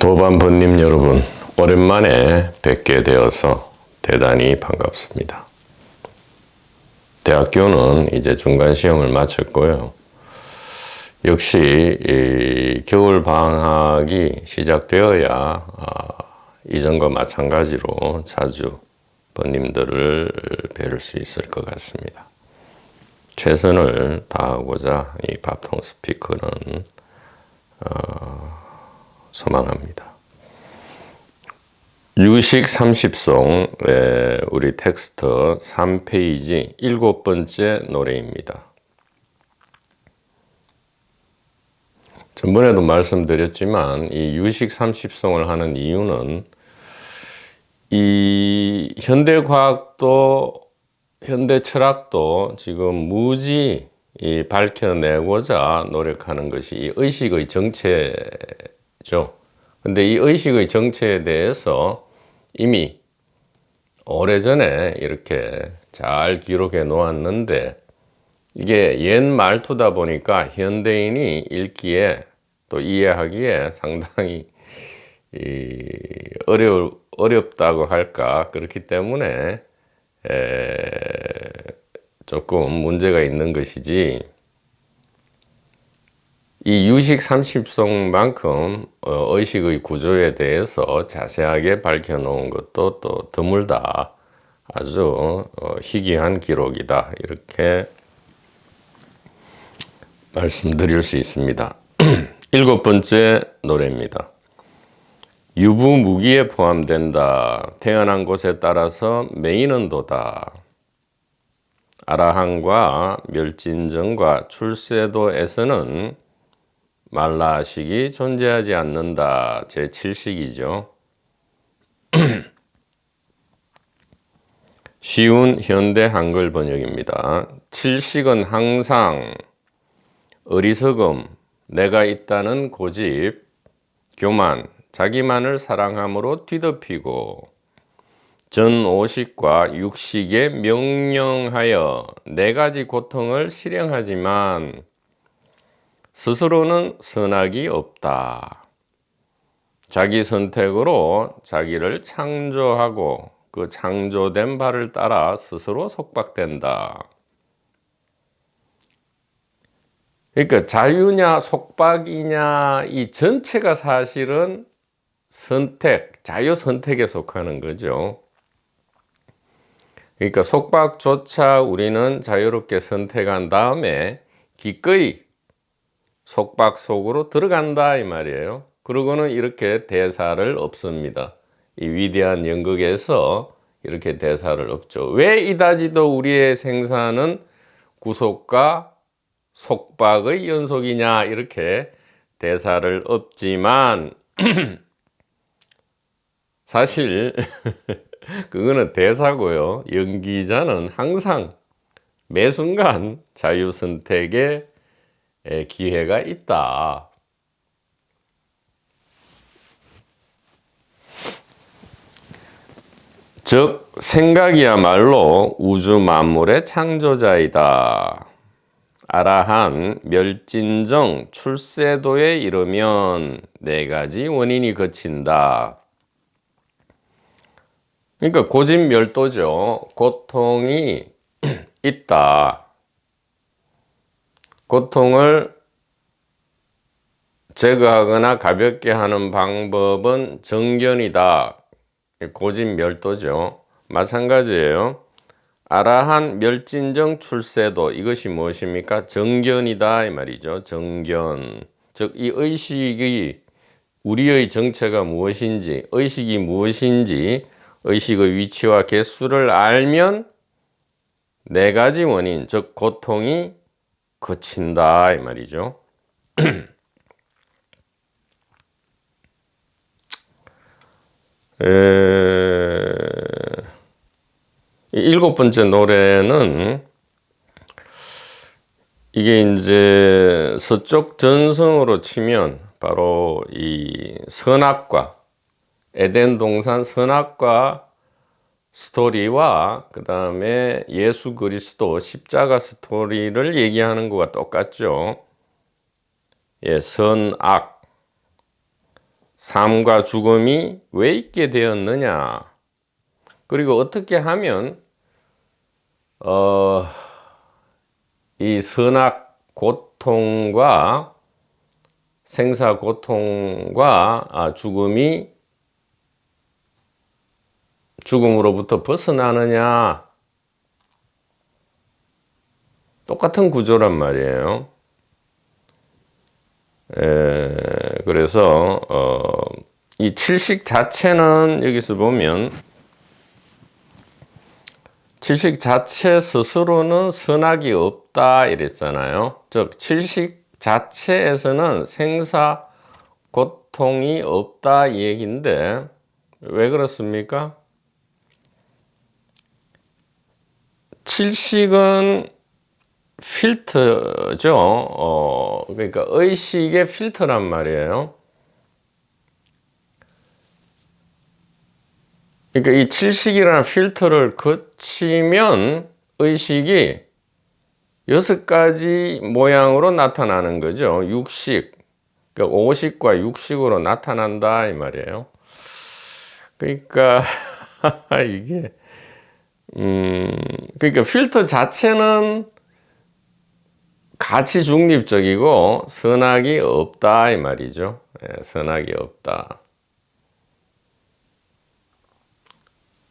도반번님 여러분, 오랜만에 뵙게 되어서 대단히 반갑습니다. 대학교는 이제 중간시험을 마쳤고요. 역시 겨울 방학이 시작되어야 이전과 마찬가지로 자주 번님들을 뵐 수 있을 것 같습니다. 최선을 다하고자 이 밥통 스피커는 소망합니다. 유식 30송 우리 텍스트 3페이지 7번째 노래입니다. 전번에도 말씀드렸지만 이 유식 30송을 하는 이유는 이 현대과학도 현대철학도 지금 무지 밝혀내고자 노력하는 것이 이 의식의 정체죠. 근데 이 의식의 정체에 대해서 이미 오래전에 이렇게 잘 기록해 놓았는데 이게 옛 말투다 보니까 현대인이 읽기에 또 이해하기에 상당히 어렵다고 할까, 그렇기 때문에 조금 문제가 있는 것이지, 이 유식 30송만큼 의식의 구조에 대해서 자세하게 밝혀놓은 것도 또 드물다, 아주 희귀한 기록이다, 이렇게 말씀드릴 수 있습니다. 7번째 노래입니다. 유부무기에 포함된다. 태어난 곳에 따라서 메이는 도다. 아라한과 멸진정과 출세도에서는 말라식이 존재하지 않는다. 제7식이죠. 쉬운 현대 한글 번역입니다. 7식은 항상 어리석음, 내가 있다는 고집, 교만, 자기만을 사랑함으로 뒤덮이고 전 5식과 6식에 명령하여 4가지 고통을 실행하지만 스스로는 선악이 없다. 자기 선택으로 자기를 창조하고 그 창조된 바를 따라 스스로 속박된다. 그러니까 자유냐 속박이냐 이 전체가 사실은 선택, 자유 선택에 속하는 거죠. 그러니까 속박조차 우리는 자유롭게 선택한 다음에 기꺼이 속박 속으로 들어간다 이 말이에요. 그러고는 이렇게 대사를 엎습니다. 이 위대한 연극에서 이렇게 대사를 엎죠. 왜 이다지도 우리의 생사는 구속과 속박의 연속이냐, 이렇게 대사를 엎지만 사실 그거는 대사고요. 연기자는 항상 매 순간 자유선택의 기회가 있다. 즉 생각이야말로 우주 만물의 창조자이다. 아라한, 멸진정, 출세도에 이르면 4가지 원인이 거친다. 그러니까 고집멸도죠. 고통이 있다. 고통을 제거하거나 가볍게 하는 방법은 정견이다. 고집멸도죠. 마찬가지예요. 아라한, 멸진정, 출세도, 이것이 무엇입니까? 정견이다 이 말이죠. 정견. 즉 이 의식이 우리의 정체가 무엇인지, 의식이 무엇인지, 의식의 위치와 개수를 알면 4가지 원인, 즉 고통이 그친다 이 말이죠. 7번째 노래는 이게 이제 서쪽 전성으로 치면 바로 이 선악과, 에덴 동산 선악과 스토리와 그 다음에 예수 그리스도 십자가 스토리를 얘기하는 것과 똑같죠. 예, 선악. 삶과 죽음이 왜 있게 되었느냐? 그리고 어떻게 하면 이 선악 고통과 생사 고통과 죽음으로부터 벗어나느냐? 똑같은 구조란 말이에요. 그래서 이 칠식 자체는 여기서 보면 칠식 자체 스스로는 선악이 없다 이랬잖아요. 즉 칠식 자체에서는 생사 고통이 없다 이 얘기인데 왜 그렇습니까? 칠식은 필터죠. 그러니까 의식의 필터란 말이에요. 그러니까 이 칠식이라는 필터를 거치면 의식이 6가지 모양으로 나타나는 거죠. 육식, 그러니까 오식과 육식으로 나타난다 이 말이에요. 그러니까 이게 그러니까 필터 자체는 가치 중립적이고 선악이 없다 이 말이죠. 선악이 없다.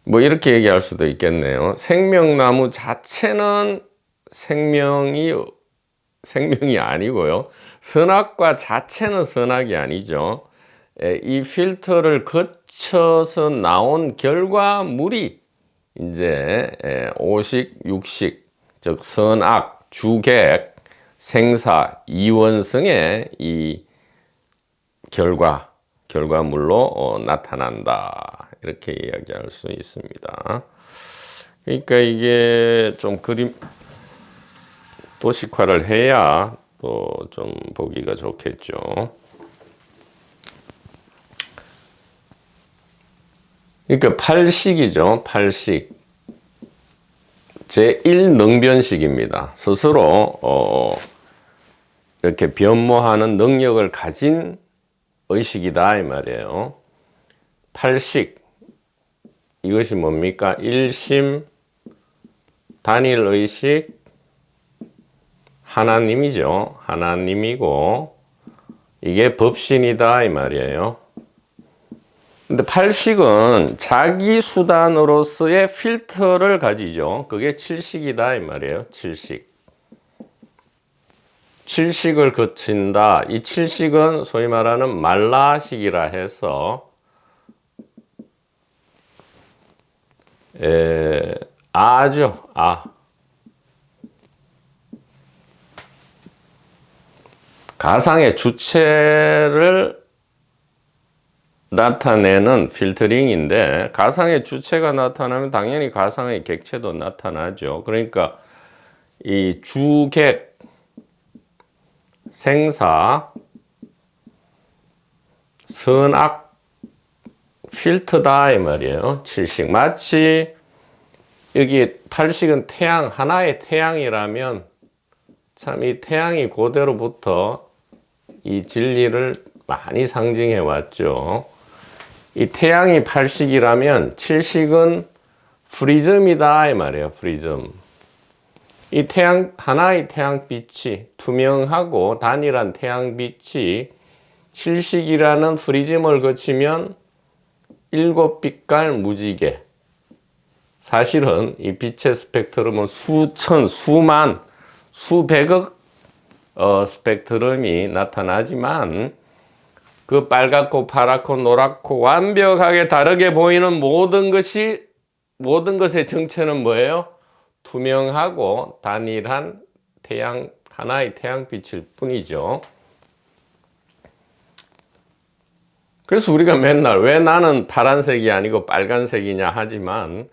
뭐 이렇게 얘기할 수도 있겠네요. 생명나무 자체는 생명이 아니고요. 선악과 자체는 선악이 아니죠. 이 필터를 거쳐서 나온 결과물이 이제 오식, 육식, 즉 선악, 주객, 생사, 이원성의 이 결과물로 나타난다. 이렇게 이야기할 수 있습니다. 그러니까 이게 좀 도식화를 해야 또 좀 보기가 좋겠죠. 그러니까 팔식이죠. 팔식. 제1능변식입니다. 스스로 이렇게 변모하는 능력을 가진 의식이다 이 말이에요. 팔식. 이것이 뭡니까? 일심, 단일의식, 하나님이죠. 하나님이고 이게 법신이다 이 말이에요. 근데 팔식은 자기 수단으로서의 필터를 가지죠. 그게 칠식이다 이 말이에요. 칠식을 거친다. 이 칠식은 소위 말하는 말라식이라 해서 가상의 주체를 나타내는 필터링인데 가상의 주체가 나타나면 당연히 가상의 객체도 나타나죠. 그러니까 이 주객, 생사, 선악 필터다 이 말이에요. 칠식. 마치 여기 팔식은 태양, 하나의 태양이라면 참 이 태양이 그대로부터 이 진리를 많이 상징해 왔죠. 이 태양이 팔식이라면 칠식은 프리즘이다 이 말이에요. 프리즘. 이 하나의 태양빛이 투명하고 단일한 태양빛이 칠식이라는 프리즘을 거치면 7빛깔 무지개. 사실은 이 빛의 스펙트럼은 수천, 수만, 수백억 스펙트럼이 나타나지만 그 빨갛고 파랗고 노랗고 완벽하게 다르게 보이는 모든 것의 정체는 뭐예요? 투명하고 단일한 하나의 태양빛일 뿐이죠. 그래서 우리가 맨날 왜 나는 파란색이 아니고 빨간색이냐 하지만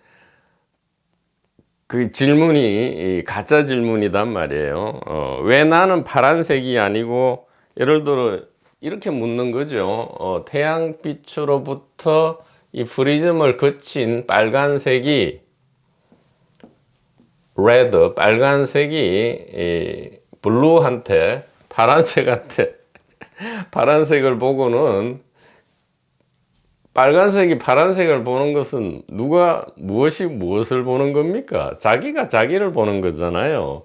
그 질문이 가짜 질문이단 말이에요. 왜 나는 파란색이 아니고 예를 들어 이렇게 묻는 거죠. 태양빛으로부터 이 프리즘을 거친 빨간색이 레드, 빨간색이 블루한테 파란색을 보고는 빨간색이 파란색을 보는 것은 누가 무엇이 무엇을 보는 겁니까? 자기가 자기를 보는 거잖아요.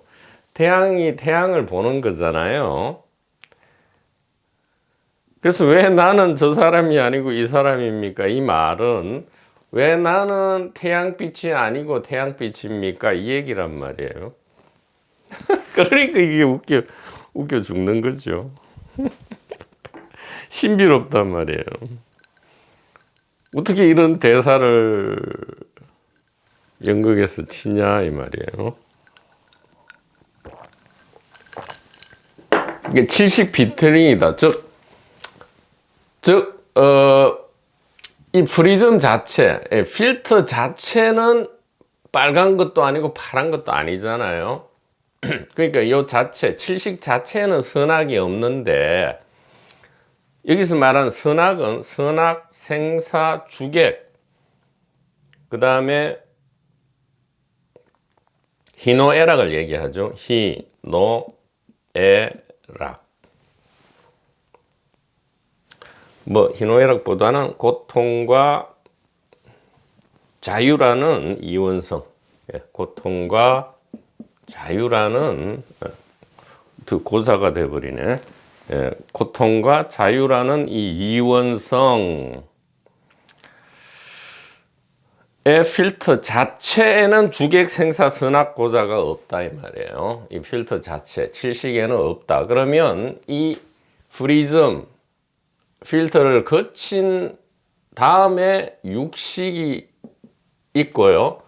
태양이 태양을 보는 거잖아요. 그래서 왜 나는 저 사람이 아니고 이 사람입니까? 이 말은 왜 나는 태양빛이 아니고 태양빛입니까? 이 얘기란 말이에요. 그러니까 이게 웃겨 죽는 거죠. 신비롭단 말이에요. 어떻게 이런 대사를 연극에서 치냐 이 말이에요. 이게 70 비트링이다. 이 프리즘 자체, 필터 자체는 빨간 것도 아니고 파란 것도 아니잖아요. 그러니까 이 자체, 칠식 자체는 선악이 없는데, 여기서 말하는 선악은 선악, 생사, 주객, 그 다음에 희노애락을 얘기하죠. 희노애락. 뭐 희노애락보다는 고통과 자유라는 이원성, 고통과 자유라는 고사가 돼버리네. 고통과 자유라는 이 이원성의 필터 자체에는 주객 생사 선악 고자가 없다 이 말이에요. 이 필터 자체 칠식에는 없다. 그러면 이 프리즘 필터를 거친 다음에 육식이 있고요.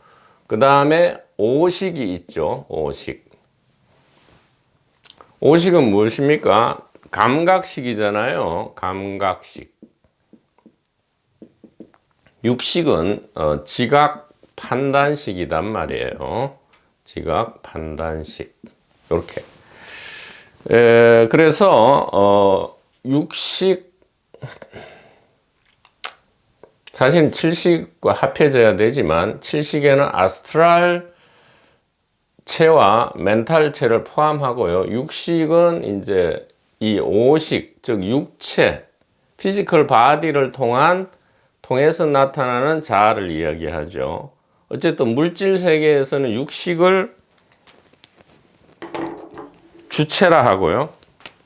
그 다음에 오식이 있죠. 오식은 무엇입니까? 감각식이잖아요. 감각식. 육식은 지각 판단식이단 말이에요. 지각 판단식. 이렇게. 그래서 육식 사실 칠식과 합해져야 되지만 칠식에는 아스트랄 체와 멘탈 체를 포함하고요. 육식은 이제 이 오식, 즉 육체, 피지컬 바디를 통해서 나타나는 자아를 이야기하죠. 어쨌든 물질 세계에서는 육식을 주체라 하고요.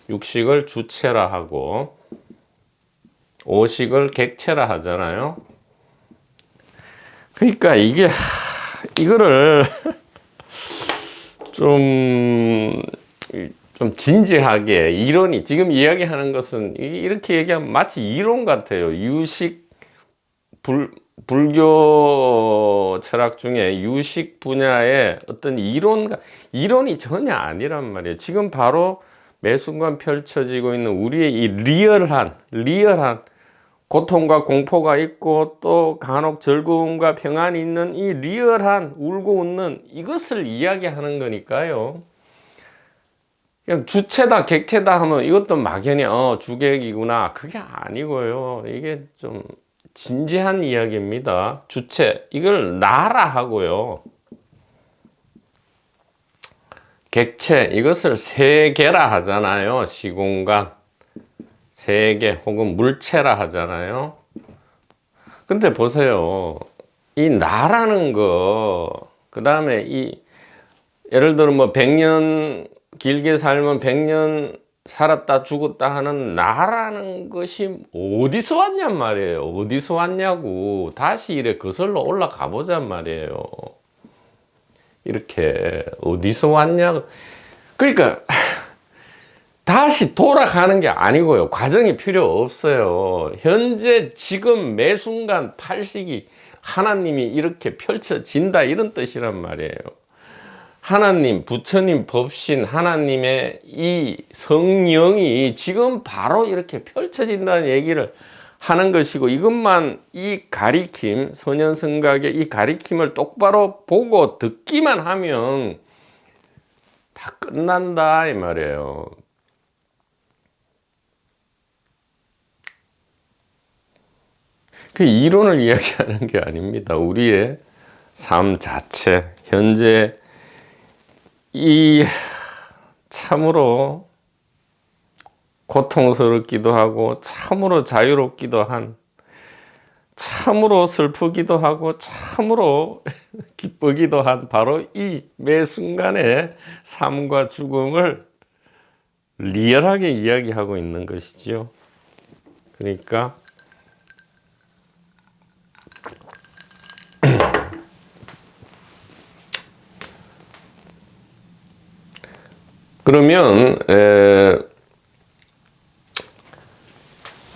육식을 주체라 하고 오식을 객체라 하잖아요. 그러니까 이거를 좀 진지하게 이론이 지금 이야기하는 것은 이렇게 얘기하면 마치 이론 같아요. 유식 불교 철학 중에 유식 분야의 어떤 이론이 전혀 아니란 말이에요. 지금 바로 매 순간 펼쳐지고 있는 우리의 이 리얼한 고통과 공포가 있고 또 간혹 즐거움과 평안이 있는 이 리얼한 울고 웃는 이것을 이야기하는 거니까요. 그냥 주체다 객체다 하면 이것도 막연히 주객이구나 그게 아니고요. 이게 좀 진지한 이야기입니다. 주체 이걸 나라 하고요. 객체 이것을 세계라 하잖아요. 시공간 세계 혹은 물체라 하잖아요. 근데 보세요. 이 나라는 거, 그 다음에 예를 들어 뭐 100년 길게 살면 100년 살았다 죽었다 하는 나라는 것이 어디서 왔냔 말이에요. 어디서 왔냐고. 다시 이래 거슬러 올라가 보잔 말이에요. 이렇게 어디서 왔냐. 그러니까 다시 돌아가는 게 아니고요. 과정이 필요 없어요. 현재 지금 매 순간 팔식이 하나님이 이렇게 펼쳐진다 이런 뜻이란 말이에요. 하나님, 부처님, 법신, 하나님의 이 성령이 지금 바로 이렇게 펼쳐진다는 얘기를 하는 것이고 이것만 이 가리킴, 선현성각의 이 가리킴을 똑바로 보고 듣기만 하면 다 끝난다 이 말이에요. 그 이론을 이야기하는 게 아닙니다. 우리의 삶 자체, 현재 이 참으로 고통스럽기도 하고 참으로 자유롭기도 한 참으로 슬프기도 하고 참으로 기쁘기도 한 바로 이 매 순간의 삶과 죽음을 리얼하게 이야기하고 있는 것이지요. 그러니까 그러면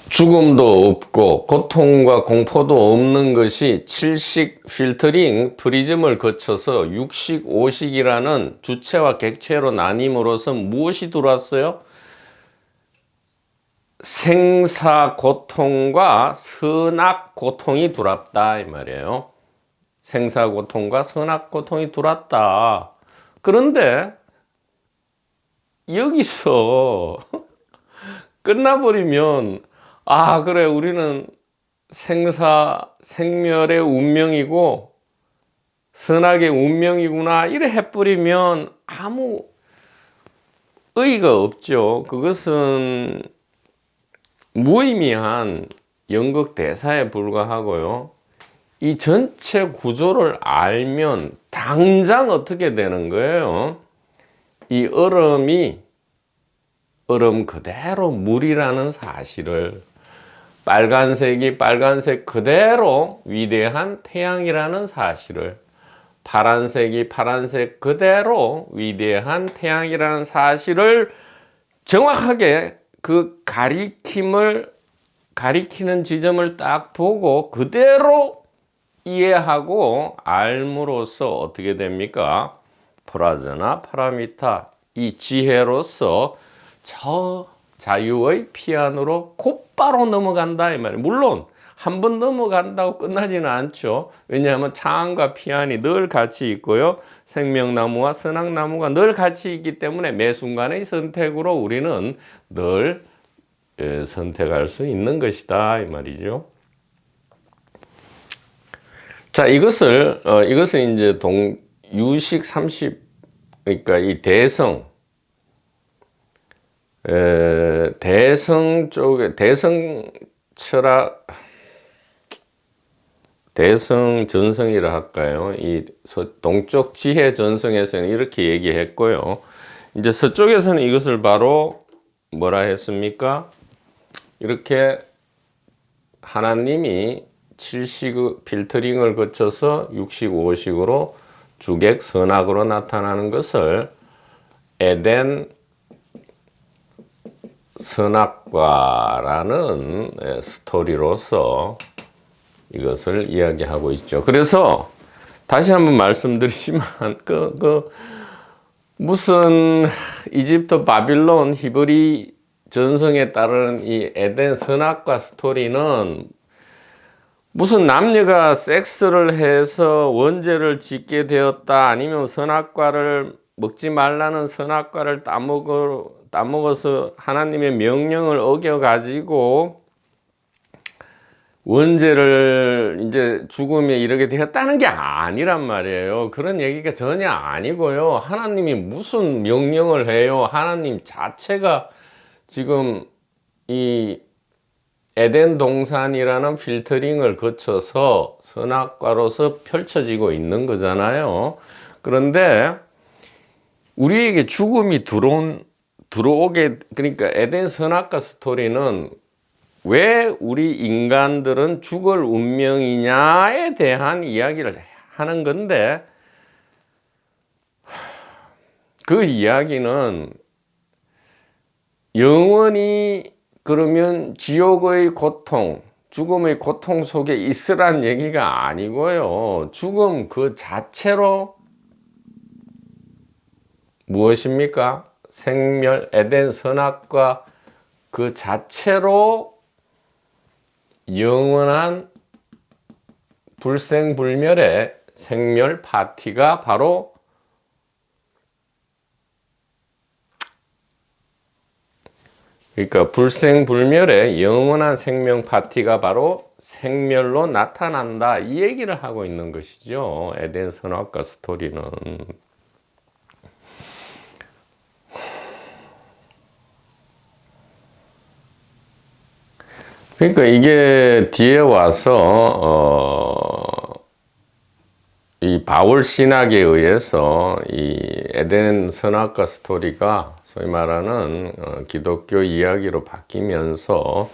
죽음도 없고 고통과 공포도 없는 것이 7식 필터링 프리즘을 거쳐서 6식, 5식이라는 주체와 객체로 나님으로써 무엇이 들어왔어요? 생사 고통과 선악 고통이 들어왔다 이 말이에요. 생사 고통과 선악 고통이 들어왔다. 그런데 여기서 끝나버리면 아 그래 우리는 생멸의 운명이고 선악의 운명이구나 이래 해버리면 아무 의의가 없죠. 그것은 무의미한 연극 대사에 불과하고요. 이 전체 구조를 알면 당장 어떻게 되는 거예요? 이 얼음이 얼음 그대로 물이라는 사실을, 빨간색이 빨간색 그대로 위대한 태양이라는 사실을, 파란색이 파란색 그대로 위대한 태양이라는 사실을 정확하게 그 가리키는 지점을 딱 보고 그대로 이해하고 알므로써 어떻게 됩니까? 프라즈나 파라미타, 이 지혜로서 저 자유의 피안으로 곧바로 넘어간다 이 말이에요. 물론 한 번 넘어간다고 끝나지는 않죠. 왜냐하면 창과 피안이 늘 같이 있고요. 생명나무와 선악나무가 늘 같이 있기 때문에 매 순간의 선택으로 우리는 늘 선택할 수 있는 것이다 이 말이죠. 자, 이것을 이제 유식 30, 그러니까 이 대성 쪽에 대성 철학, 대성 전성이라 할까요? 이 동쪽 지혜 전성에서는 이렇게 얘기했고요. 이제 서쪽에서는 이것을 바로 뭐라 했습니까? 이렇게 하나님이 7식 필터링을 거쳐서 6식, 5식으로 주객 선악으로 나타나는 것을 에덴 선악과라는 스토리로서 이것을 이야기하고 있죠. 그래서 다시 한번 말씀드리지만 무슨 이집트, 바빌론, 히브리 전성에 따른 이 에덴 선악과 스토리는 무슨 남녀가 섹스를 해서 원죄를 짓게 되었다, 아니면 선악과를 먹지 말라는 선악과를 따먹어서 하나님의 명령을 어겨가지고 원죄를 이제 죽음에 이르게 되었다는 게 아니란 말이에요. 그런 얘기가 전혀 아니고요. 하나님이 무슨 명령을 해요? 하나님 자체가 지금 이 에덴 동산이라는 필터링을 거쳐서 선악과로서 펼쳐지고 있는 거잖아요. 그런데 우리에게 죽음이 들어오게, 그러니까 에덴 선악과 스토리는 왜 우리 인간들은 죽을 운명이냐에 대한 이야기를 하는 건데, 그 이야기는 영원히 그러면 지옥의 고통, 죽음의 고통 속에 있으란 얘기가 아니고요. 죽음 그 자체로 무엇입니까? 생멸, 에덴 선악과 그 자체로 영원한 불생불멸의 생멸 파티가 바로 그러니까 불생불멸의 영원한 생명 파티가 바로 생멸로 나타난다 이 얘기를 하고 있는 것이죠. 에덴 선악과 스토리는. 그러니까 이게 뒤에 와서 이 바울 신학에 의해서 이 에덴 선악과 스토리가 소위 말하는 기독교 이야기로 바뀌면서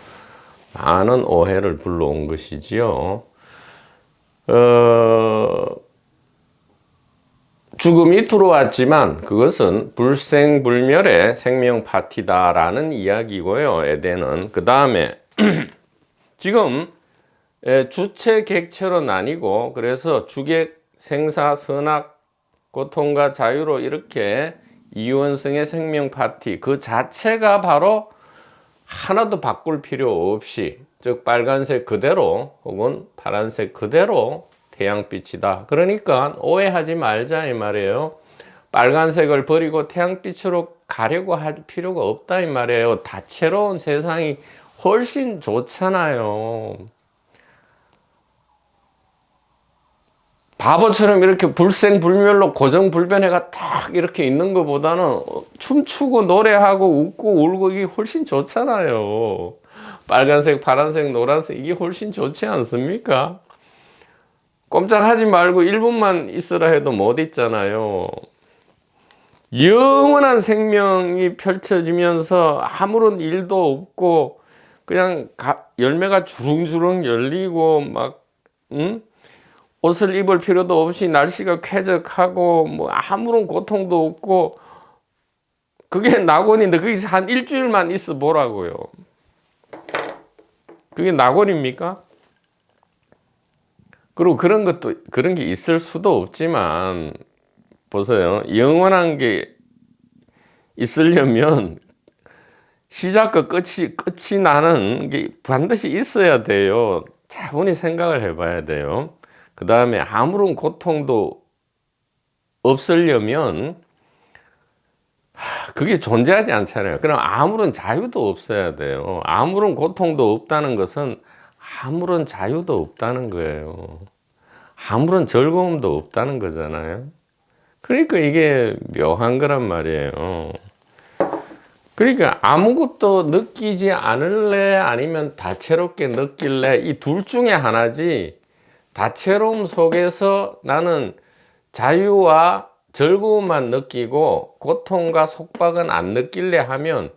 많은 오해를 불러온 것이지요. 죽음이 들어왔지만 그것은 불생불멸의 생명 파티다라는 이야기고요. 에덴은 그 다음에 지금 주체 객체로 나뉘고 그래서 주객 생사 선악 고통과 자유로 이렇게 이원성의 생명 파티 그 자체가 바로 하나도 바꿀 필요 없이 즉 빨간색 그대로 혹은 파란색 그대로 태양빛이다. 그러니까 오해하지 말자 이 말이에요. 빨간색을 버리고 태양빛으로 가려고 할 필요가 없다 이 말이에요. 다채로운 세상이 훨씬 좋잖아요. 바보처럼 이렇게 불생불멸로 고정불변해가 딱 이렇게 있는 것보다는 춤추고 노래하고 웃고 울고 이게 훨씬 좋잖아요. 빨간색, 파란색, 노란색 이게 훨씬 좋지 않습니까? 꼼짝하지 말고 1분만 있으라 해도 못 있잖아요. 영원한 생명이 펼쳐지면서 아무런 일도 없고 그냥 열매가 주렁주렁 열리고 막 옷을 입을 필요도 없이 날씨가 쾌적하고 뭐 아무런 고통도 없고 그게 낙원인데 거기서 한 일주일만 있어 보라고요. 그게 낙원입니까? 그리고 그런 게 있을 수도 없지만 보세요. 영원한 게 있으려면 시작과 끝이 나는 게 반드시 있어야 돼요. 차분히 생각을 해봐야 돼요. 그 다음에 아무런 고통도 없으려면 그게 존재하지 않잖아요. 그럼 아무런 자유도 없어야 돼요. 아무런 고통도 없다는 것은 아무런 자유도 없다는 거예요. 아무런 즐거움도 없다는 거잖아요. 그러니까 이게 묘한 거란 말이에요. 그러니까 아무것도 느끼지 않을래 아니면 다채롭게 느낄래 이 둘 중에 하나지. 다채로움 속에서 나는 자유와 즐거움만 느끼고 고통과 속박은 안 느낄래 하면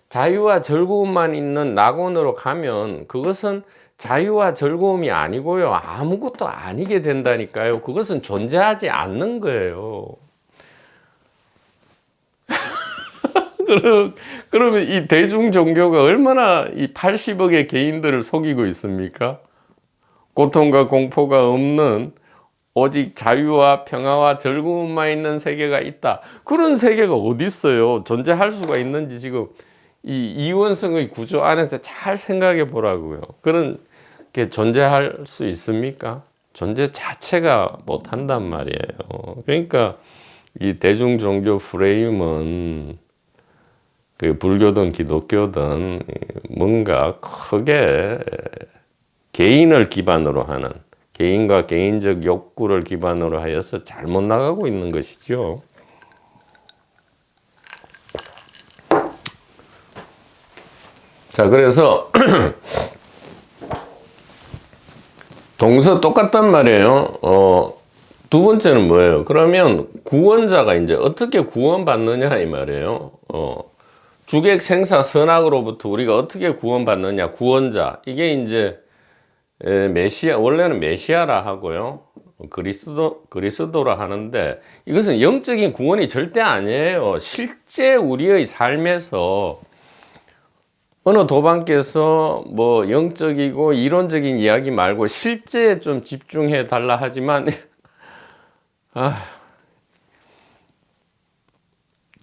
자유와 즐거움만 있는 낙원으로 가면 그것은 자유와 즐거움이 아니고요. 아무것도 아니게 된다니까요. 그것은 존재하지 않는 거예요. 그러면 이 대중 종교가 얼마나 이 80억의 개인들을 속이고 있습니까? 고통과 공포가 없는 오직 자유와 평화와 즐거움만 있는 세계가 있다. 그런 세계가 어디 있어요? 존재할 수가 있는지 지금 이 이원성의 구조 안에서 잘 생각해 보라고요. 그런 게 존재할 수 있습니까? 존재 자체가 못 한단 말이에요. 그러니까 이 대중 종교 프레임은 그 불교든 기독교든 뭔가 크게 개인을 기반으로 하는 개인과 개인적 욕구를 기반으로 하여서 잘못 나가고 있는 것이죠. 자, 그래서 동서 똑같단 말이에요. 두 번째는 뭐예요? 그러면 구원자가 이제 어떻게 구원받느냐 이 말이에요. 주객 생사 선악으로부터 우리가 어떻게 구원받느냐 구원자 이게 이제 메시아 원래는 메시아라 하고요 그리스도라 하는데 이것은 영적인 구원이 절대 아니에요. 실제 우리의 삶에서 어느 도반께서 뭐 영적이고 이론적인 이야기 말고 실제에 좀 집중해 달라 하지만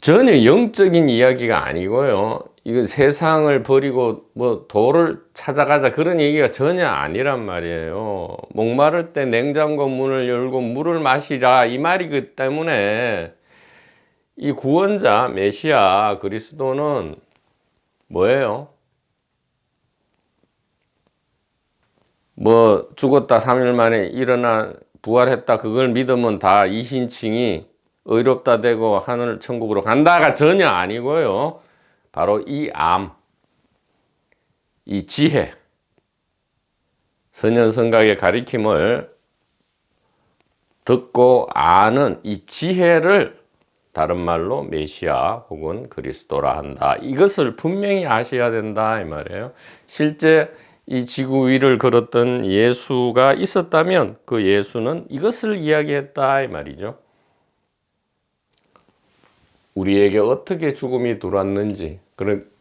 전혀 영적인 이야기가 아니고요. 이거 세상을 버리고 뭐 도를 찾아가자 그런 얘기가 전혀 아니란 말이에요. 목마를 때 냉장고 문을 열고 물을 마시라 이 말이기 때문에 이 구원자 메시아 그리스도는 뭐예요? 뭐 죽었다 3일 만에 일어나 부활했다 그걸 믿으면 다 이신칭이 의롭다 되고 하늘 천국으로 간다가 전혀 아니고요. 바로 이 지혜, 선nhân, 선각의 가리킴을 듣고 아는 이 지혜를 다른 말로 메시아 혹은 그리스도라 한다. 이것을 분명히 아셔야 된다 이 말이에요. 실제 이 지구 위를 걸었던 예수가 있었다면 그 예수는 이것을 이야기했다 이 말이죠. 우리에게 어떻게 죽음이 들어왔는지,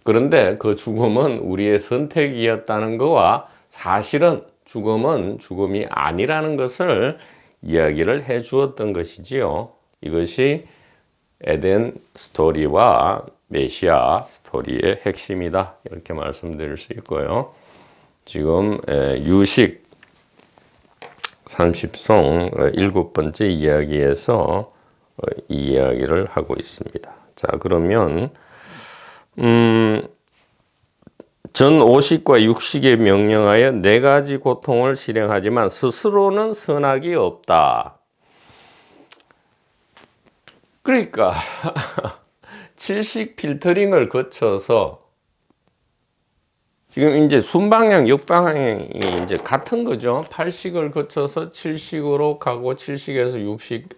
그런데 그 죽음은 우리의 선택이었다는 것과 사실은 죽음은 죽음이 아니라는 것을 이야기를 해 주었던 것이지요. 이것이 에덴 스토리와 메시아 스토리의 핵심이다, 이렇게 말씀드릴 수 있고요. 지금 유식 30송 7번째 이야기에서 이 이야기를 하고 있습니다. 자, 그러면 전 오식과 육식에 명령하여 4가지 고통을 실행하지만 스스로는 선악이 없다. 그러니까 칠식 필터링을 거쳐서 지금 이제 순방향, 역방향이 이제 같은 거죠. 8식을 거쳐서 7식으로 가고 7식에서 6식과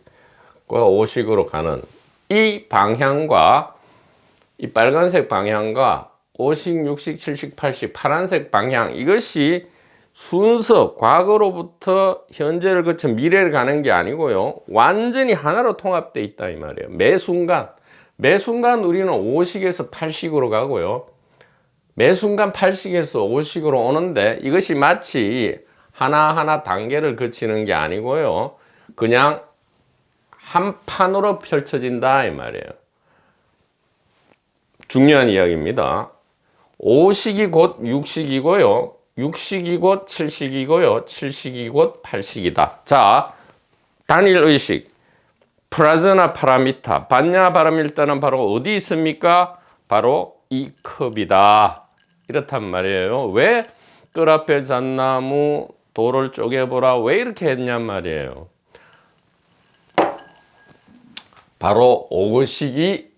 5식으로 가는 이 방향과 이 빨간색 방향과 5식, 6식, 7식, 8식 파란색 방향, 이것이 순서, 과거로부터 현재를 거쳐 미래를 가는 게 아니고요. 완전히 하나로 통합되어 있다 이 말이에요. 매순간 우리는 5식에서 8식으로 가고요. 매순간 8식에서 5식으로 오는데 이것이 마치 하나하나 단계를 거치는 게 아니고요. 그냥 한 판으로 펼쳐진다 이 말이에요. 중요한 이야기입니다. 5식이 곧 6식이고요. 6식이 곧 7식이고요. 7식이 곧 8식이다. 자, 단일의식, 프라즈나 파라미타, 반야 바라밀다는 바로 어디 있습니까? 바로 이 컵이다. 이렇단 말이에요. 왜 뜰 앞에 잣나무 돌을 쪼개보라, 왜 이렇게 했냔 말이에요. 바로 5식이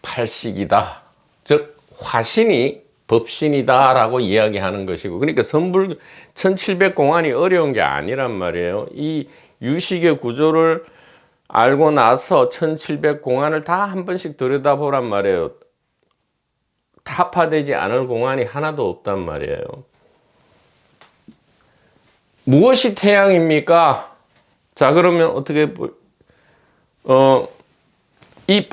8식이다. 즉 화신이 법신이다 라고 이야기하는 것이고, 그러니까 선불 1700공안이 어려운 게 아니란 말이에요. 이 유식의 구조를 알고 나서 1700공안을 다 한 번씩 들여다보란 말이에요. 타파되지 않을 공안이 하나도 없단 말이에요. 무엇이 태양입니까? 자, 그러면 어떻게 이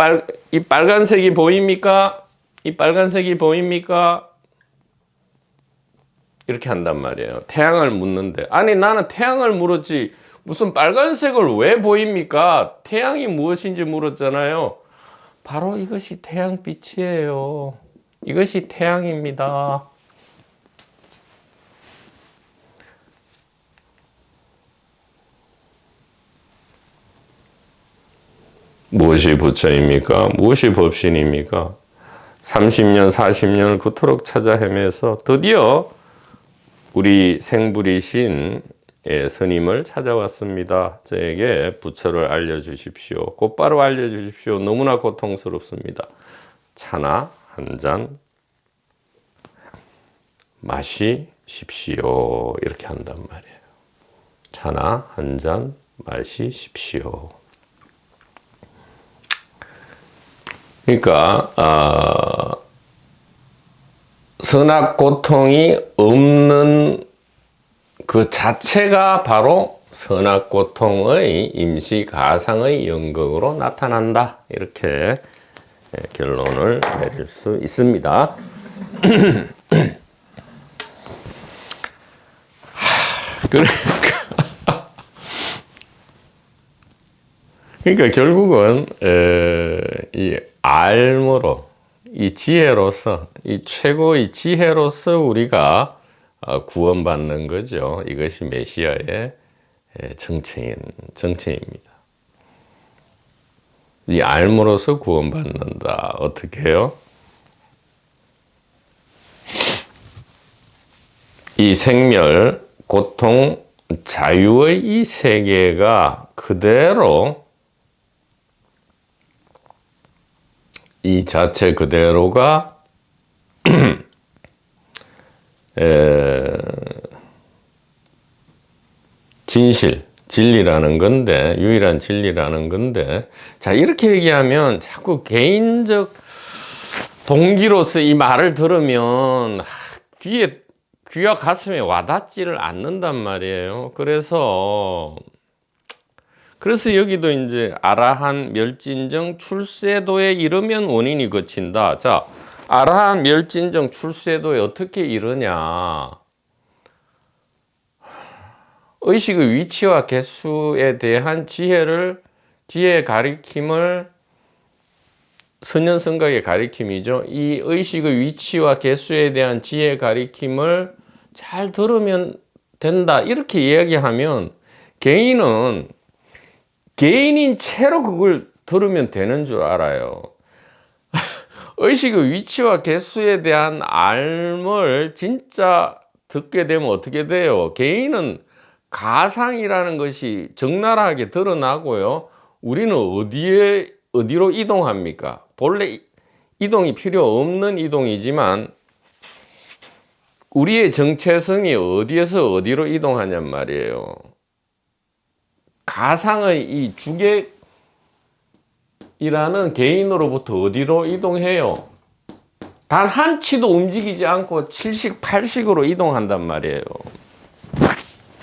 빨간색이 보입니까? 이 빨간색이 보입니까? 이렇게 한단 말이에요. 태양을 묻는데, 아니 나는 태양을 물었지 무슨 빨간색을 왜 보입니까? 태양이 무엇인지 물었잖아요. 바로 이것이 태양빛이에요. 이것이 태양입니다. 무엇이 부처입니까? 무엇이 법신입니까? 30년, 40년을 그토록 찾아 헤매서 드디어 우리 생불이신 스님을 찾아왔습니다. 저에게 부처를 알려주십시오. 곧바로 알려주십시오. 너무나 고통스럽습니다. 차나 한 잔 마시십시오. 이렇게 한단 말이에요. 차나 한 잔 마시십시오. 그러니까 선악 고통이 없는 그 자체가 바로 선악 고통의 임시 가상의 연극으로 나타난다. 이렇게 결론을 내릴 수 있습니다. 그러니까 결국은 이 알므로, 이 지혜로서, 이 최고의 지혜로서 우리가 구원받는 거죠. 이것이 메시아의 정체입니다. 이 알므로서 구원받는다. 어떻게 해요? 이 생멸, 고통, 자유의 이 세계가 그대로, 이 자체 그대로가 진리라는 건데, 유일한 진리라는 건데, 자, 이렇게 얘기하면 자꾸 개인적 동기로서 이 말을 들으면 귀와 가슴에 와닿지를 않는단 말이에요. 그래서 여기도 이제 아라한 멸진정 출세도에 이르면 원인이 그친다. 자, 아라한 멸진정 출세도에 어떻게 이르냐? 의식의 위치와 개수에 대한 지혜의 가리킴을 선현성각의 가리킴이죠. 이 의식의 위치와 개수에 대한 지혜의 가리킴을 잘 들으면 된다. 이렇게 이야기하면 개인은 개인인 채로 그걸 들으면 되는 줄 알아요. 의식의 위치와 개수에 대한 알을 진짜 듣게 되면 어떻게 돼요? 개인은 가상이라는 것이 적나라하게 드러나고요. 우리는 어디로 이동합니까? 본래 이동이 필요 없는 이동이지만 우리의 정체성이 어디에서 어디로 이동하냔 말이에요. 가상의 이 주객이라는 개인으로부터 어디로 이동해요? 단 한 치도 움직이지 않고 7식 8식으로 이동한단 말이에요.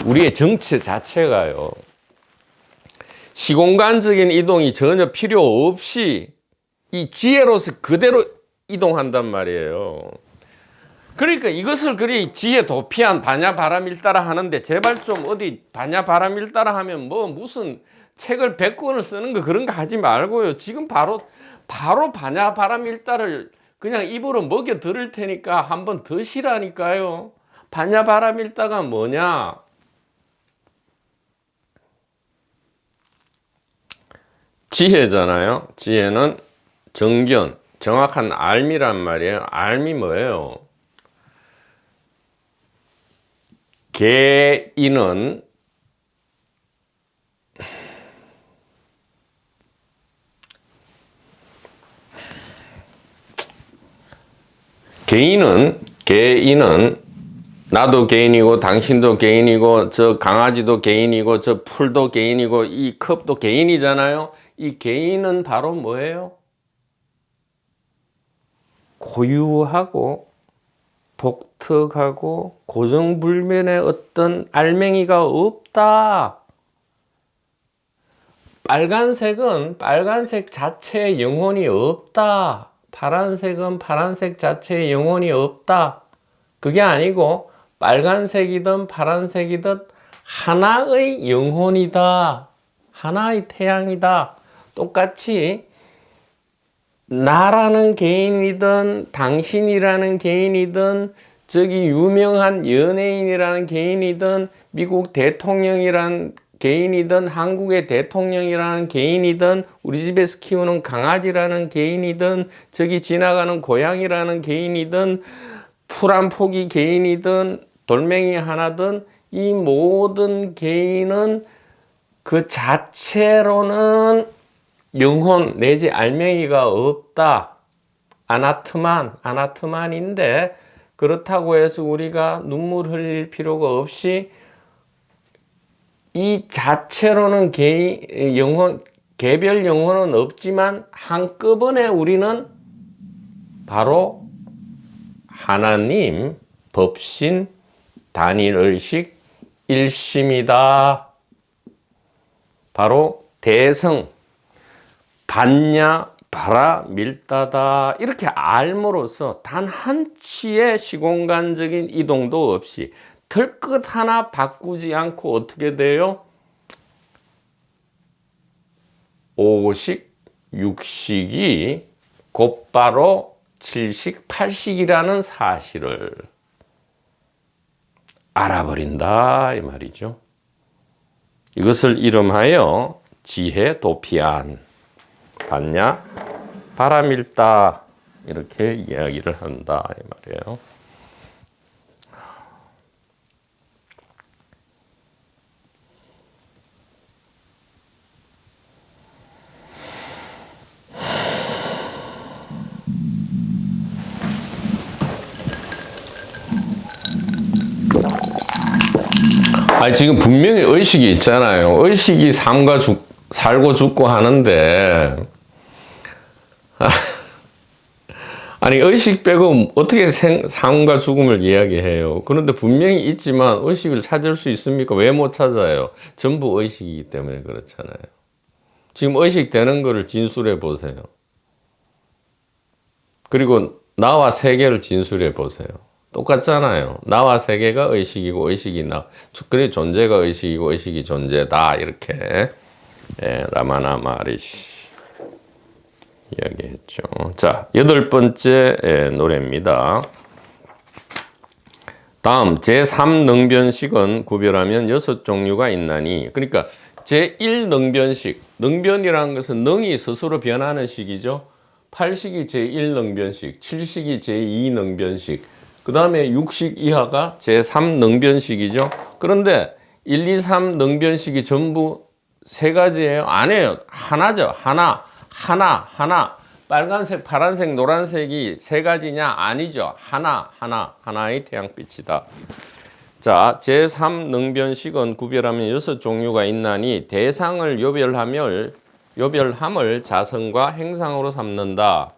우리의 정체 자체가요. 시공간적인 이동이 전혀 필요 없이 이 지혜로서 그대로 이동한단 말이에요. 그러니까 이것을 그리 지혜 도피한 반야바라밀다라 하는데, 제발 좀 어디 반야바라밀다라 하면 뭐 무슨 책을 100권을 쓰는 거 그런 거 하지 말고요. 지금 바로 반야바라밀다를 그냥 입으로 먹여 들을 테니까 한번 드시라니까요. 반야바라밀다가 뭐냐? 지혜잖아요. 지혜는 정견, 정확한 알미란 말이에요. 알미 뭐예요? 개인은 나도 개인이고 당신도 개인이고 저 강아지도 개인이고 저 풀도 개인이고 이 컵도 개인이잖아요. 이 개인은 바로 뭐예요? 고유하고 독특하고 고정불변의 어떤 알맹이가 없다. 빨간색은 빨간색 자체의 영혼이 없다. 파란색은 파란색 자체의 영혼이 없다. 그게 아니고 빨간색이든 파란색이든 하나의 영혼이다. 하나의 태양이다. 똑같이 나라는 개인이든 당신이라는 개인이든 저기 유명한 연예인이라는 개인이든 미국 대통령이라는 개인이든 한국의 대통령이라는 개인이든 우리 집에서 키우는 강아지라는 개인이든 저기 지나가는 고양이라는 개인이든 풀 한 포기 개인이든 돌멩이 하나든 이 모든 개인은 그 자체로는 영혼 내지 알맹이가 없다. 아나트만인데 그렇다고 해서 우리가 눈물 흘릴 필요가 없이 이 자체로는 개별 영혼은 없지만 한꺼번에 우리는 바로 하나님, 법신, 단일의식, 일심이다. 바로 대성, 반야, 바라, 밀다다. 이렇게 알므로써 단 한 치의 시공간적인 이동도 없이 털끝 하나 바꾸지 않고 어떻게 돼요? 5식, 6식이 곧바로 7식, 8식이라는 사실을 알아버린다 이 말이죠. 이것을 이름하여 지혜 도피안, 봤냐? 바람일다 이렇게 이야기를 한다 이 말이에요. 아니, 지금 분명히 의식이 있잖아요. 의식이 살고 죽고 하는데, 아니, 의식 빼고 어떻게 삶과 죽음을 이야기해요? 그런데 분명히 있지만 의식을 찾을 수 있습니까? 왜 못 찾아요? 전부 의식이기 때문에 그렇잖아요. 지금 의식되는 거를 진술해 보세요. 그리고 나와 세계를 진술해 보세요. 똑같잖아요. 나와 세계가 의식이고 의식이 그래 존재가 의식이고 의식이 존재다. 이렇게 라마나 마리시 이야기했죠. 자, 8번째 노래입니다. 다음 제3능변식은 구별하면 6종류가 있나니, 그러니까 제1능변식, 능변이라는 것은 능이 스스로 변하는 식이죠. 8식이 제1능변식, 7식이 제2능변식, 그 다음에 6식 이하가 제3능변식이죠. 그런데 1, 2, 3 능변식이 전부 세 가지예요? 아니에요. 하나죠. 하나. 빨간색, 파란색, 노란색이 세 가지냐? 아니죠. 하나의 태양빛이다. 자, 제3능변식은 구별하면 6종류가 있나니 대상을 요별함을 자성과 행상으로 삼는다.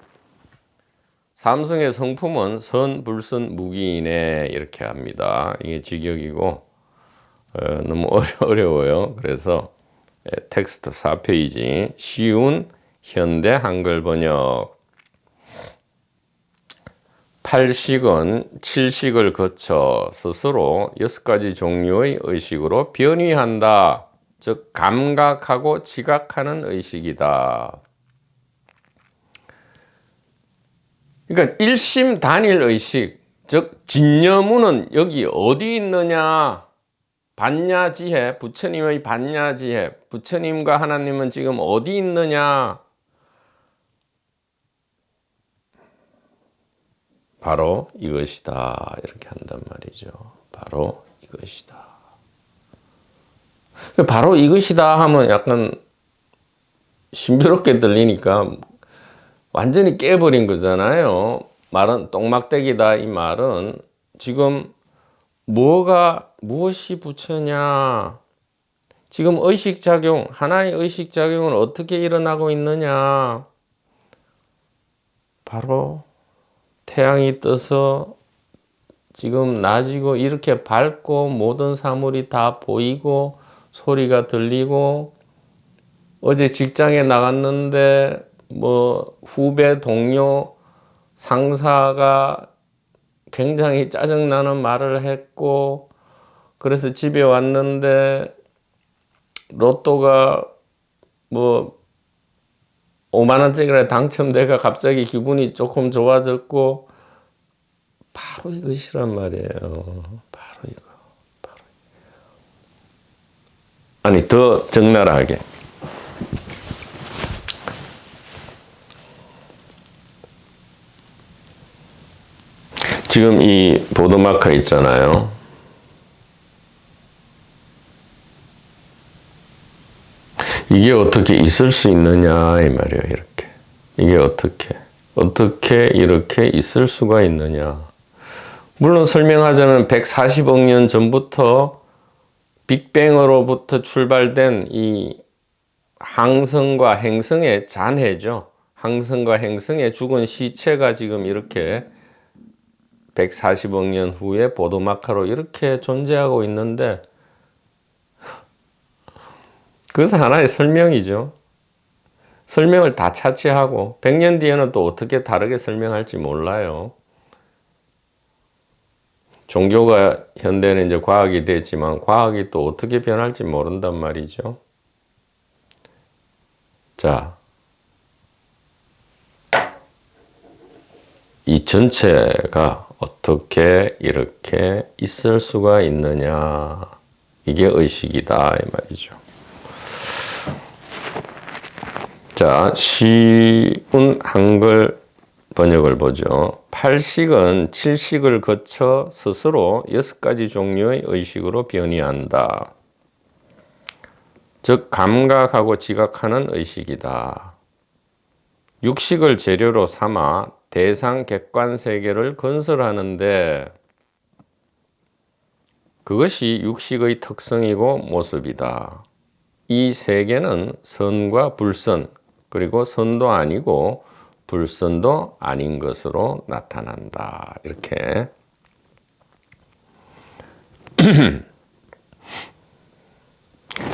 삼성의 성품은 선, 불선, 무기이네. 이렇게 합니다. 이게 직역이고 너무 어려워요. 그래서 텍스트 4페이지 쉬운 현대 한글 번역. 8식은 7식을 거쳐 스스로 6가지 종류의 의식으로 변이한다. 즉 감각하고 지각하는 의식이다. 그러니까 일심 단일 의식, 즉 진여무는 여기 어디 있느냐? 반야지혜, 부처님의 반야지혜, 부처님과 하나님은 지금 어디 있느냐? 바로 이것이다. 이렇게 한단 말이죠. 바로 이것이다. 바로 이것이다 하면 약간 신비롭게 들리니까 완전히 깨버린 거잖아요. 말은 똥막대기다. 이 말은 지금 무엇이 부처냐? 지금 의식작용, 하나의 의식작용은 어떻게 일어나고 있느냐? 바로 태양이 떠서 지금 낮이고 이렇게 밝고 모든 사물이 다 보이고 소리가 들리고, 어제 직장에 나갔는데 뭐 후배, 동료, 상사가 굉장히 짜증나는 말을 했고, 그래서 집에 왔는데 로또가 뭐 5만 원짜리가 당첨돼가 갑자기 기분이 조금 좋아졌고, 바로 이것이란 말이에요. 바로 이거. 아니, 더 적나라하게. 지금 이 보드마커 있잖아요. 이게 어떻게 있을 수 있느냐 이 말이에요. 이렇게 이게 어떻게 이렇게 있을 수가 있느냐. 물론 설명하자면 140억 년 전부터 빅뱅으로부터 출발된 이 항성과 행성의 잔해죠. 항성과 행성의 죽은 시체가 지금 이렇게 140억 년 후에 보도마카로 이렇게 존재하고 있는데, 그것은 하나의 설명이죠. 설명을 다 차치하고 100년 뒤에는 또 어떻게 다르게 설명할지 몰라요. 종교가 현대는 이제 과학이 됐지만 과학이 또 어떻게 변할지 모른단 말이죠. 자, 이 전체가 어떻게 이렇게 있을 수가 있느냐. 이게 의식이다 이 말이죠. 자, 쉬운 한글 번역을 보죠. 8식은 7식을 거쳐 스스로 6가지 종류의 의식으로 변이한다. 즉 감각하고 지각하는 의식이다. 6식을 재료로 삼아 대상 객관 세계를 건설하는데, 그것이 육식의 특성이고 모습이다. 이 세계는 선과 불선, 그리고 선도 아니고 불선도 아닌 것으로 나타난다. 이렇게.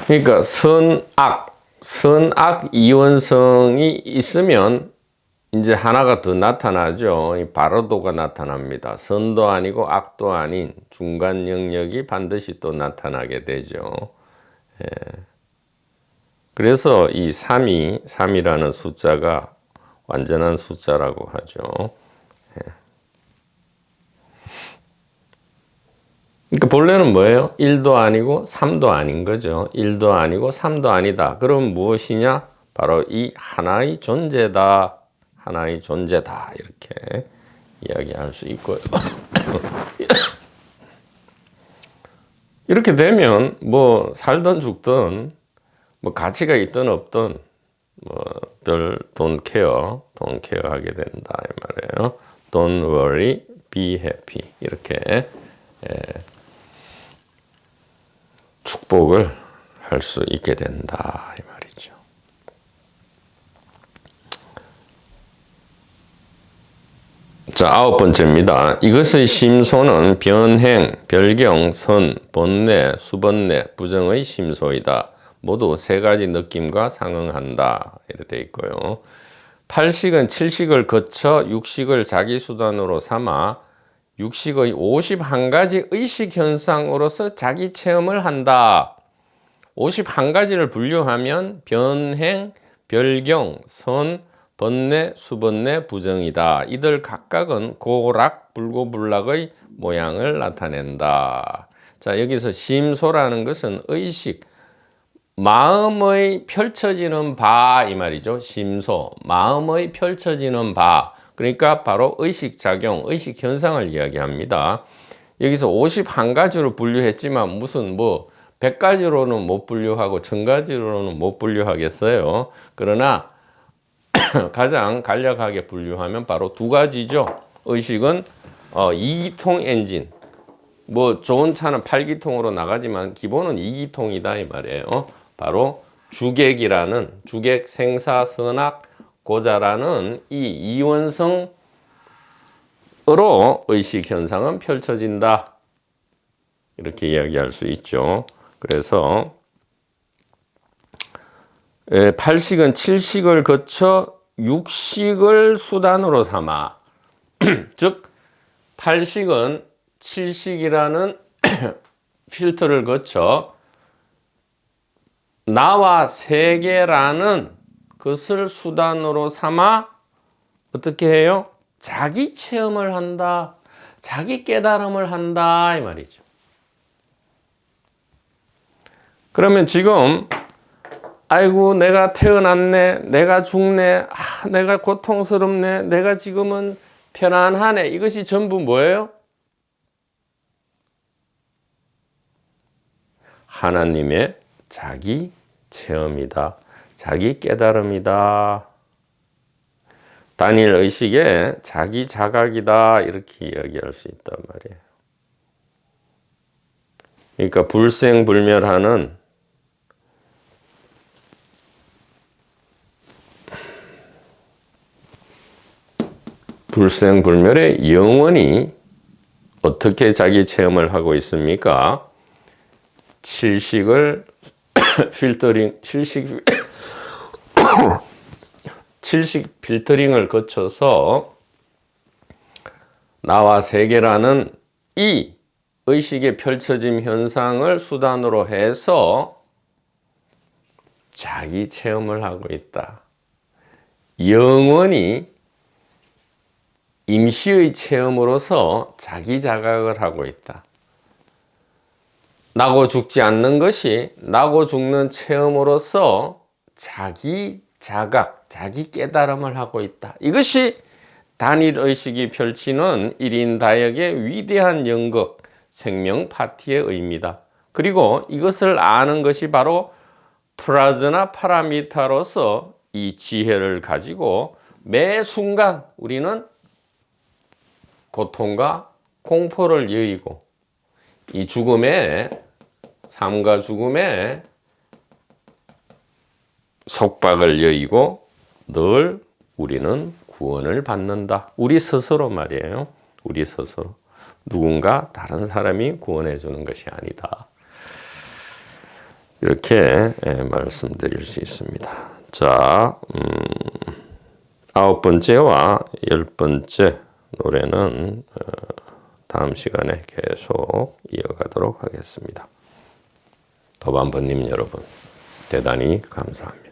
그러니까 선악 이원성이 있으면 이제 하나가 더 나타나죠. 이 바로도가 나타납니다. 선도 아니고 악도 아닌 중간 영역이 반드시 또 나타나게 되죠. 예. 그래서 이 3이라는 숫자가 완전한 숫자라고 하죠. 예. 그러니까 본래는 뭐예요? 1도 아니고 3도 아닌 거죠. 1도 아니고 3도 아니다. 그럼 무엇이냐? 바로 이 하나의 존재다. 하나의 존재다. 이렇게 이야기할 수 있고요. 이렇게 되면 뭐 살든 죽든 뭐 가치가 있든 없든 뭐 별 don't care 하게 된다 이 말이에요. Don't worry, be happy. 이렇게 축복을 할 수 있게 된다 이 말이죠. 자, 9번째입니다. 이것의 심소는 변행, 별경, 선, 번뇌, 수번뇌, 부정의 심소이다. 모두 세 가지 느낌과 상응한다. 이렇게 되어 있고요. 8식은 7식을 거쳐 6식을 자기 수단으로 삼아 6식의 51가지 의식 현상으로서 자기 체험을 한다. 51가지를 분류하면 변행, 별경, 선, 번뇌, 수번뇌, 부정이다. 이들 각각은 고락, 불고불락의 모양을 나타낸다. 자, 여기서 심소라는 것은 의식, 마음의 펼쳐지는 바 이 말이죠. 심소, 마음의 펼쳐지는 바. 그러니까 바로 의식작용, 의식현상을 이야기합니다. 여기서 51가지로 분류했지만 무슨 100가지로는 못 분류하고 1000가지로는 못 분류하겠어요. 그러나 가장 간략하게 분류하면 바로 두 가지죠. 의식은 2기통 엔진. 좋은 차는 8기통으로 나가지만 기본은 2기통이다 이 말이에요. 바로 주객 생사 선악 고자라는 이 이원성으로 의식 현상은 펼쳐진다. 이렇게 이야기할 수 있죠. 그래서 8식은 7식을 거쳐 6식을 수단으로 삼아 즉 8식은 7식이라는 필터를 거쳐 나와 세계라는 것을 수단으로 삼아 어떻게 해요? 자기 체험을 한다. 자기 깨달음을 한다 이 말이죠. 그러면 지금 아이고 내가 태어났네, 내가 죽네, 내가 고통스럽네, 내가 지금은 편안하네. 이것이 전부 뭐예요? 하나님의 자기 체험이다. 자기 깨달음이다. 단일 의식의 자기 자각이다. 이렇게 이야기할 수 있단 말이에요. 그러니까 불생불멸하는 불생불멸의 영원히 어떻게 자기 체험을 하고 있습니까? 칠식을 칠식 필터링을 거쳐서 나와 세계라는 이 의식의 펼쳐짐 현상을 수단으로 해서 자기 체험을 하고 있다. 영원히 임시의 체험으로서 자기 자각을 하고 있다. 나고 죽지 않는 것이 나고 죽는 체험으로서 자기 자각, 자기 깨달음을 하고 있다. 이것이 단일의식이 펼치는 1인 다역의 위대한 연극, 생명 파티의 의미다. 그리고 이것을 아는 것이 바로 프라즈나 파라미타로서 이 지혜를 가지고 매 순간 우리는 고통과 공포를 여의고 이 죽음에, 삶과 죽음에 속박을 여의고 늘 우리는 구원을 받는다. 우리 스스로 말이에요. 우리 스스로. 누군가 다른 사람이 구원해 주는 것이 아니다. 이렇게 말씀드릴 수 있습니다. 자, 9번째와 10번째 노래는 다음 시간에 계속 이어가도록 하겠습니다. 더반번님 여러분, 대단히 감사합니다.